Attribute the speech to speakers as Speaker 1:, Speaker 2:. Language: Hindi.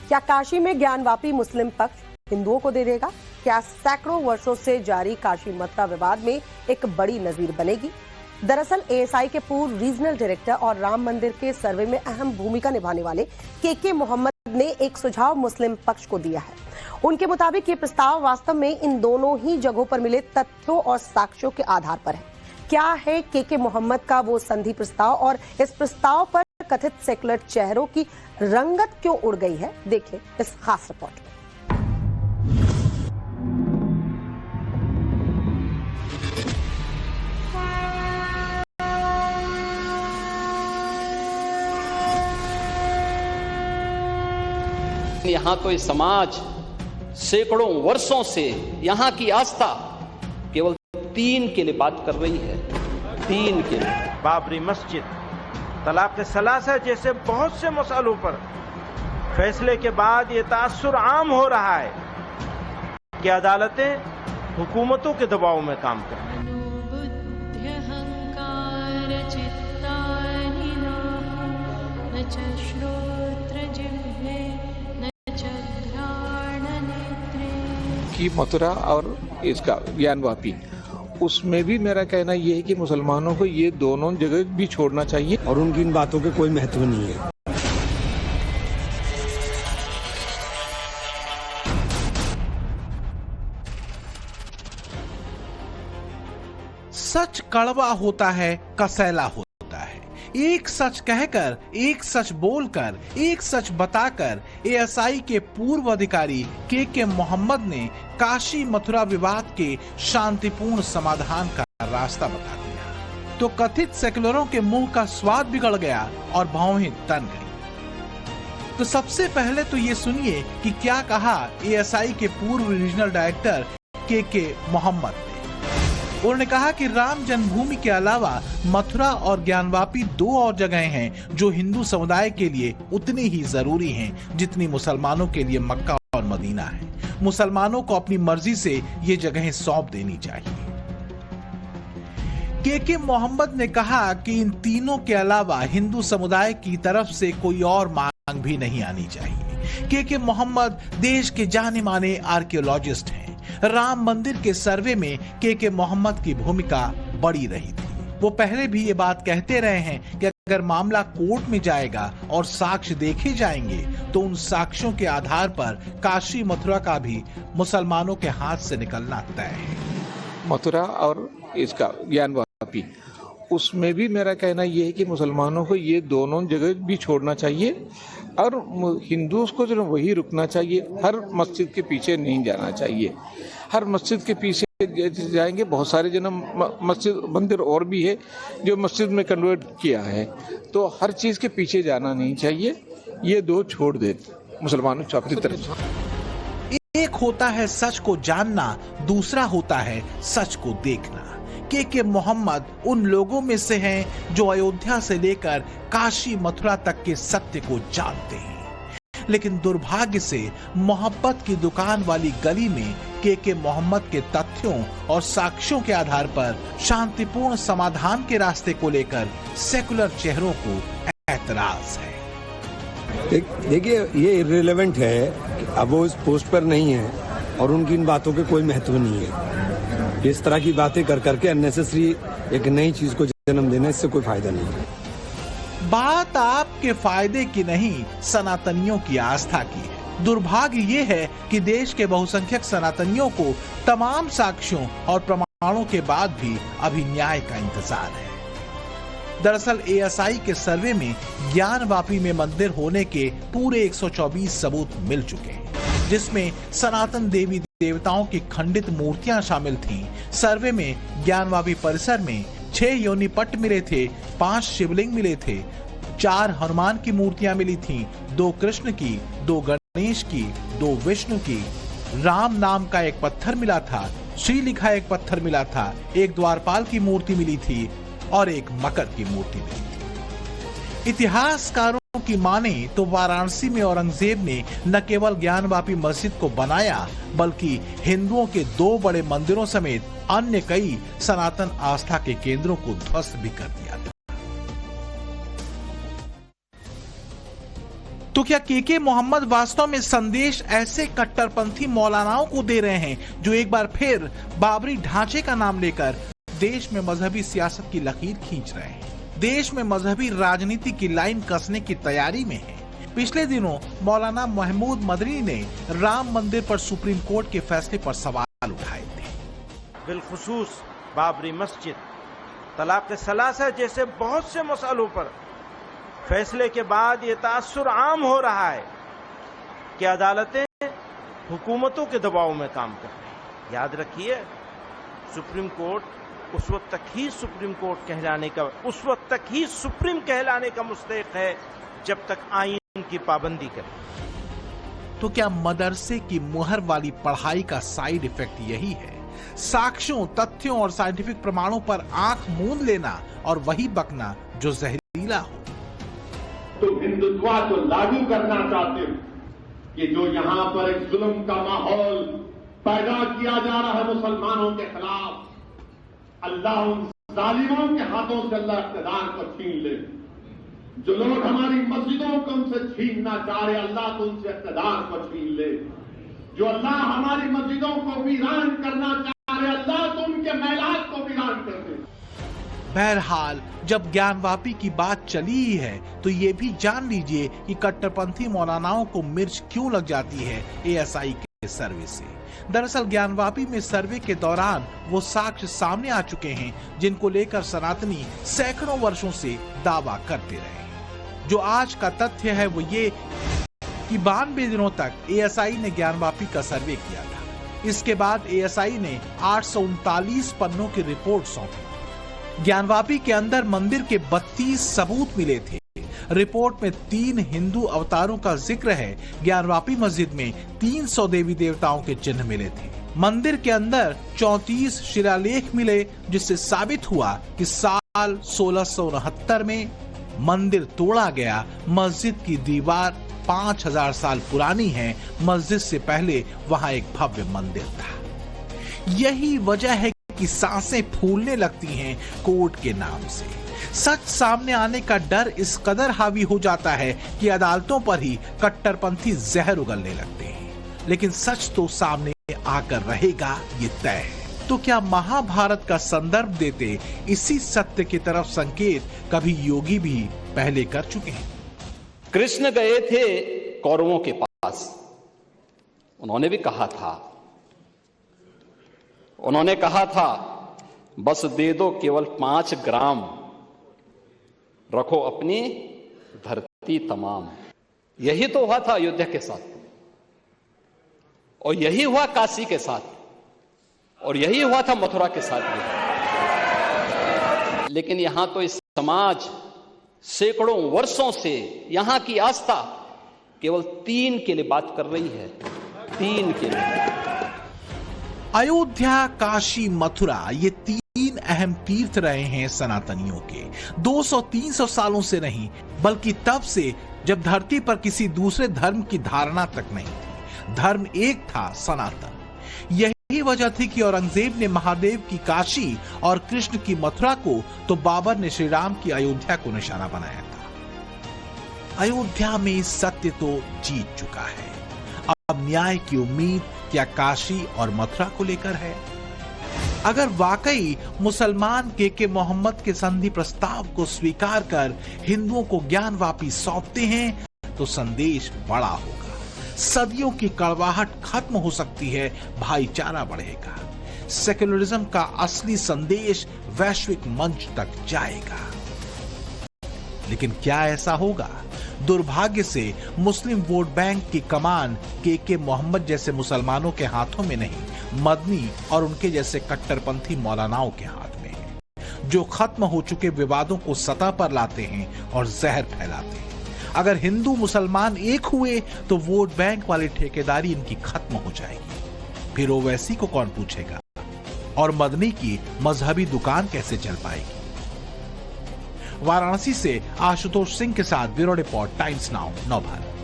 Speaker 1: क्या काशी में ज्ञानवापी मुस्लिम पक्ष हिंदुओं को दे देगा? क्या सैकड़ों वर्षों से जारी काशी मथुरा विवाद में एक बड़ी नजीर बनेगी? दरअसल एएसआई के पूर्व रीजनल डायरेक्टर और राम मंदिर के सर्वे में अहम भूमिका निभाने वाले के मोहम्मद ने एक सुझाव मुस्लिम पक्ष को दिया है। उनके मुताबिक ये प्रस्ताव वास्तव में इन दोनों ही जगहों पर मिले तथ्यों और साक्ष्यों के आधार पर है। क्या है के मोहम्मद का वो संधि प्रस्ताव और इस प्रस्ताव पर कथित सेकुलर चेहरों की रंगत क्यों उड़ गई है? देखिए इस खास रिपोर्ट में।
Speaker 2: यहाँ तो ये समाज सैकड़ों वर्षों से यहाँ की आस्था केवल 3 के लिए बात कर रही है। 3 के लिए
Speaker 3: बाबरी मस्जिद, तलाक सलासा जैसे बहुत से मसलों पर फैसले के बाद ये तासुर आम हो रहा है कि अदालतें हुकूमतों के दबाव में काम कर रही हैं।
Speaker 4: कि मथुरा और इसका ज्ञानवापी, उसमें भी मेरा कहना यह है कि मुसलमानों को ये दोनों जगह भी छोड़ना चाहिए
Speaker 5: और उनकी इन बातों के कोई महत्व नहीं है।
Speaker 6: सच कड़वा होता है, कसैला होता है। एक सच कहकर, एक सच बोलकर, एक सच बताकर एएसआई के पूर्व अधिकारी के मोहम्मद ने काशी मथुरा विवाद के शांतिपूर्ण समाधान का रास्ता बता दिया तो कथित सेकुलरों के मुंह का स्वाद बिगड़ गया और भौहें तन गई। तो सबसे पहले तो ये सुनिए कि क्या कहा एएसआई के पूर्व रीजनल डायरेक्टर के मोहम्मद ने। उन्होंने कहा कि राम जन्मभूमि के अलावा मथुरा और ज्ञानवापी 2 और जगहें हैं जो हिंदू समुदाय के लिए उतनी ही जरूरी हैं जितनी मुसलमानों के लिए मक्का और मदीना है। मुसलमानों को अपनी मर्जी से ये जगहें सौंप देनी चाहिए। के मोहम्मद ने कहा कि इन तीनों के अलावा हिंदू समुदाय की तरफ से कोई और मांग भी नहीं आनी चाहिए। के मोहम्मद देश के जाने माने आर्कियोलॉजिस्ट हैं। राम मंदिर के सर्वे में के मोहम्मद की भूमिका बड़ी रही थी। वो पहले भी ये बात कहते रहे हैं कि अगर मामला कोर्ट में जाएगा और साक्ष्य देखे जाएंगे तो उन साक्ष्यों के आधार पर काशी मथुरा का भी मुसलमानों के हाथ से निकलना तय है।
Speaker 4: मथुरा और इसका ज्ञानवापी, उसमें भी मेरा कहना यह है कि मुसलमानों को ये दोनों जगह भी छोड़ना चाहिए और हिंदुओं को जो वही रुकना चाहिए। हर मस्जिद के पीछे नहीं जाना चाहिए। हर मस्जिद के पीछे जाएंगे, बहुत सारे जन्म मस्जिद मंदिर और भी है जो मस्जिद में कन्वर्ट किया है, तो हर चीज़ के पीछे जाना नहीं चाहिए। ये 2 छोड़ दे मुसलमानों को अपनी तरफ।
Speaker 6: एक होता है सच को जानना, दूसरा होता है सच को देखना। के मोहम्मद उन लोगों में से हैं जो अयोध्या से लेकर काशी मथुरा तक के सत्य को जानते हैं, लेकिन दुर्भाग्य से मोहब्बत की दुकान वाली गली में के मोहम्मद के तथ्यों और साक्ष्यों के आधार पर शांतिपूर्ण समाधान के रास्ते को लेकर सेकुलर चेहरों को ऐतराज है।
Speaker 5: देखिए ये इर्रिलेवेंट है, अब वो इस पोस्ट पर नहीं है और उनकी इन बातों के कोई महत्व नहीं है। इस तरह की बातें कर करके अननेसेसरी एक नई चीज को जन्म देने से कोई फायदा नहीं है।
Speaker 6: बात आपके फायदे की नहीं, सनातनियों की आस्था की है। दुर्भाग्य ये है कि देश के बहुसंख्यक सनातनियों को तमाम साक्ष्यों और प्रमाणों के बाद भी अभी न्याय का इंतजार है। दरअसल एएसआई के सर्वे में ज्ञानवापी में मंदिर होने के पूरे 124 सबूत मिल चुके हैं, जिसमें सनातन देवी देवताओं की खंडित मूर्तियां शामिल थीं। सर्वे में ज्ञानवापी परिसर में 6 योनि पट मिले थे, 5 शिवलिंग मिले थे, 4 हनुमान की मूर्तियां मिली थीं, 2 कृष्ण की, 2 गणेश की, 2 विष्णु की, राम नाम का एक पत्थर मिला था, श्री लिखा एक पत्थर मिला था, एक द्वारपाल की मूर्ति मिली थी और एक मकर की मूर्ति मिली थी। इतिहासकारों की माने तो वाराणसी में औरंगजेब ने न केवल ज्ञानवापी मस्जिद को बनाया बल्कि हिंदुओं के 2 बड़े मंदिरों समेत अन्य कई सनातन आस्था के केंद्रों को ध्वस्त भी कर दिया था। तो क्या के मोहम्मद वास्तव में संदेश ऐसे कट्टरपंथी मौलानाओं को दे रहे हैं जो एक बार फिर बाबरी ढांचे का नाम लेकर देश में मजहबी सियासत की लकीर खींच रहे हैं, देश में मजहबी राजनीति की लाइन कसने की तैयारी में है। पिछले दिनों मौलाना महमूद मदनी ने राम मंदिर पर सुप्रीम कोर्ट के फैसले पर सवाल उठाए थे।
Speaker 3: बिलखुसूस बाबरी मस्जिद, तलाक सलासा जैसे बहुत से मसलों पर फैसले के बाद ये तासुर आम हो रहा है कि अदालतें हुकूमतों के दबाव में काम कर रही हैं। याद रखिए, सुप्रीम कोर्ट उस वक्त तक ही सुप्रीम कहलाने का मुस्तहिक है जब तक आईन की पाबंदी करे।
Speaker 6: तो क्या मदरसे की मुहर वाली पढ़ाई का साइड इफेक्ट यही है? साक्ष्यों, तथ्यों और साइंटिफिक प्रमाणों पर आंख मूंद लेना और वही बकना जो जहरीला हो।
Speaker 7: तो हिंदुत्व को लागू करना चाहते हो कि जो यहां पर एक जुल्म का माहौल पैदा किया जा रहा है मुसलमानों के खिलाफ, अल्लाह उन जालिमों के हाथों से अल्लाह इक़्तिदार को छीन ले। जो लोग हमारी मस्जिदों को उनसे छीनना चाह रहे, अल्लाह तो उनसे इक़्तिदार को छीन ले। जो अल्लाह हमारी मस्जिदों को वीरान करना चाह रहे, अल्लाह तो उनके महलात को वीरान कर दे।
Speaker 6: बहरहाल जब ज्ञानवापी की बात चली ही है तो ये भी जान लीजिए कि कट्टरपंथी मौलानाओं को मिर्च क्यों लग जाती है एएसआई के सर्वे से। दरअसल ज्ञानवापी में सर्वे के दौरान वो साक्ष्य सामने आ चुके हैं जिनको लेकर सनातनी सैकड़ों वर्षों से दावा करते रहे। जो आज का तथ्य है वो ये कि 92 दिनों तक एएसआई ने ज्ञानवापी का सर्वे किया था। इसके बाद एएसआई ने 839 पन्नों की रिपोर्ट सौंपी। ज्ञानवापी के अंदर मंदिर के 32 सबूत मिले थे। रिपोर्ट में 3 हिंदू अवतारों का जिक्र है। ज्ञानवापी मस्जिद में 300 देवी देवताओं के चिन्ह मिले थे। मंदिर के अंदर 34 शिलालेख मिले, जिससे साबित हुआ कि साल 1669 में मंदिर तोड़ा गया। मस्जिद की दीवार 5000 साल पुरानी है। मस्जिद से पहले वहां एक भव्य मंदिर था। यही वजह है कि सांसें फूलने लगती हैं कोर्ट के नाम से। सच सामने आने का डर इस कदर हावी हो जाता है कि अदालतों पर ही कट्टरपंथी जहर उगलने लगते हैं। लेकिन सच तो सामने आकर रहेगा, ये तय है। तो क्या महाभारत का संदर्भ देते इसी सत्य की तरफ संकेत कभी योगी भी पहले कर चुके हैं?
Speaker 2: कृष्ण गए थे कौरवों के पास, उन्होंने भी कहा था बस दे दो केवल 5 ग्राम, रखो अपनी धरती तमाम। यही तो हुआ था अयोध्या के साथ, और यही हुआ काशी के साथ, और यही हुआ था मथुरा के साथ भी। लेकिन यहां तो इस समाज सैकड़ों वर्षों से यहां की आस्था केवल 3 के लिए बात कर रही है, 3 के लिए।
Speaker 6: अयोध्या, काशी, मथुरा, ये 3 अहम तीर्थ रहे हैं सनातनियों के 200-300 सालों से नहीं, बल्कि तब से जब धरती पर किसी दूसरे धर्म की धारणा तक नहीं थी। धर्म एक था, सनातन। यही वजह थी कि औरंगजेब ने महादेव की काशी और कृष्ण की मथुरा को, तो बाबर ने श्री राम की अयोध्या को निशाना बनाया था। अयोध्या में सत्य तो जीत चुका है। अब न्याय की उम्मीद क्या काशी और मथुरा को लेकर है? अगर वाकई मुसलमान के मोहम्मद के संधि प्रस्ताव को स्वीकार कर हिंदुओं को ज्ञानवापी सौंपते हैं तो संदेश बड़ा होगा। सदियों की कड़वाहट खत्म हो सकती है, भाईचारा बढ़ेगा। सेक्युलरिज्म का असली संदेश वैश्विक मंच तक जाएगा। लेकिन क्या ऐसा होगा? दुर्भाग्य से मुस्लिम वोट बैंक की कमान के मोहम्मद जैसे मुसलमानों के हाथों में नहीं, मदनी और उनके जैसे कट्टरपंथी मौलानाओं के हाथ में है, जो खत्म हो चुके विवादों को सतह पर लाते हैं और जहर फैलाते हैं। अगर हिंदू मुसलमान एक हुए तो वोट बैंक वाली ठेकेदारी इनकी खत्म हो जाएगी। फिर ओवैसी को कौन पूछेगा और मदनी की मजहबी दुकान कैसे चल पाएगी? वाराणसी से आशुतोष सिंह के साथ bureau report, times now, Navbharat.